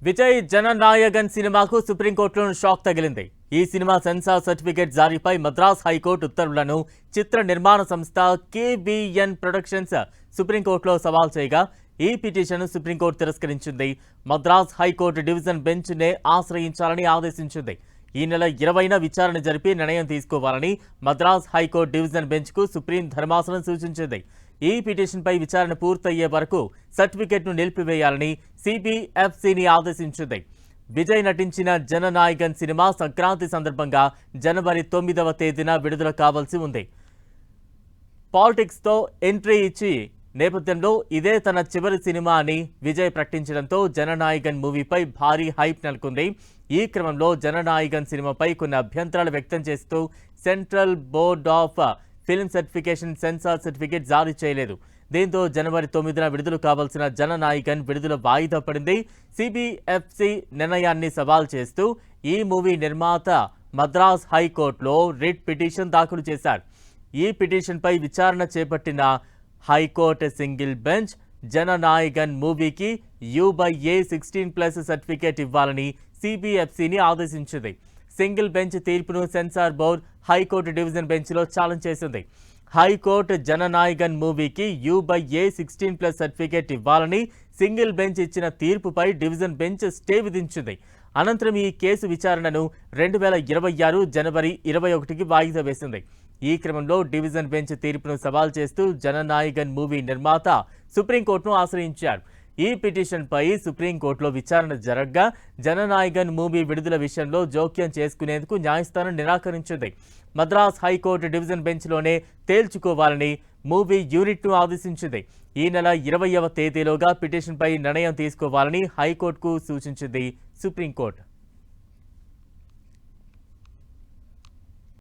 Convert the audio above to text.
విజయ్ జననాయగన్ సినిమాకు సుప్రీంకోర్టులో షాక్ తగిలింది. ఈ సినిమా సెన్సార్ సర్టిఫికేట్ జారీపై మద్రాస్ హైకోర్టు ఉత్తర్వులను చిత్ర నిర్మాణ సంస్థ కేబిఎన్ ప్రొడక్షన్స్ సుప్రీంకోర్టులో సవాల్ చేయగా ఈ పిటిషన్ను సుప్రీంకోర్టు తిరస్కరించింది. మద్రాస్ హైకోర్టు డివిజన్ బెంచ్నే ఆశ్రయించాలని ఆదేశించింది. ఈ నెల 20న విచారణ జరిపి నిర్ణయం తీసుకోవాలని మద్రాస్ హైకోర్టు డివిజన్ బెంచ్కు సుప్రీం ధర్మాసనం సూచించింది. ఈ పిటిషన్పై విచారణ పూర్తయ్యే వరకు సర్టిఫికెట్ను నిలిపివేయాలని సిబిఎఫ్సిని ఆదేశించింది. విజయ్ నటించిన జననాయగన్ సినిమా సంక్రాంతి సందర్భంగా జనవరి 9వ తేదీన విడుదల కావాల్సి ఉంది. పాలిటిక్స్తో ఎంట్రీ ఇచ్చి నేపథ్యంలో ఇదే తన చివరి సినిమా అని విజయ్ ప్రకటించడంతో జననాయగన్ మూవీపై భారీ హైప్ నెలకొంది. ఈ క్రమంలో జననాయగన్ సినిమాపై కొన్ని అభ్యంతరాలు వ్యక్తం చేస్తూ central board of film certification censor certificate జారీ చేయలేదు. దీంతో జనవరి 9న విడుదల కావాల్సిన జననాయగన్ విడుదల వాయిదా పడింది. సిబిఎఫ్సి నిర్ణయాన్ని సవాల్ చేస్తూ ఈ మూవీ నిర్మాత మద్రాస్ హైకోర్టులో రిట్ పిటిషన్ దాఖలు చేశారు. ఈ పిటిషన్పై విచారణ చేపట్టిన హైకోర్టు సింగిల్ బెంచ్ జననాయగన్ మూవీకి U/A 16+ సర్టిఫికేట్ ఇవ్వాలని సిబిఎఫ్సిని ఆదేశించింది. సింగిల్ బెంచ్ తీర్పును సెన్సార్ బోర్డు హైకోర్టు డివిజన్ బెంచ్లో ఛాలెంజ్ చేసింది. హైకోర్టు జననాయగన్ మూవీకి U/A 16+ సర్టిఫికేట్ ఇవ్వాలని సింగిల్ బెంచ్ ఇచ్చిన తీర్పుపై డివిజన్ బెంచ్ స్టే విధించింది. అనంతరం ఈ కేసు విచారణను 2026 జనవరి 21కి వాయిదా వేసింది. ఈ క్రమంలో డివిజన్ బెంచ్ తీర్పును సవాల్ చేస్తూ జననాయగన్ మూవీ నిర్మాత సుప్రీంకోర్టును ఆశ్రయించారు. ఈ పిటిషన్పై సుప్రీంకోర్టులో విచారణ జరగ్గా జననాయగన్ మూవీ విడుదల విషయంలో జోక్యం చేసుకునేందుకు న్యాయస్థానం నిరాకరించింది. మద్రాస్ హైకోర్టు డివిజన్ బెంచ్లోనే తేల్చుకోవాలని మూవీ యూనిట్ను ఆదేశించింది. ఈ నెల 20వ తేదీలోగా పిటిషన్పై నిర్ణయం తీసుకోవాలని హైకోర్టుకు సూచించింది సుప్రీంకోర్టు.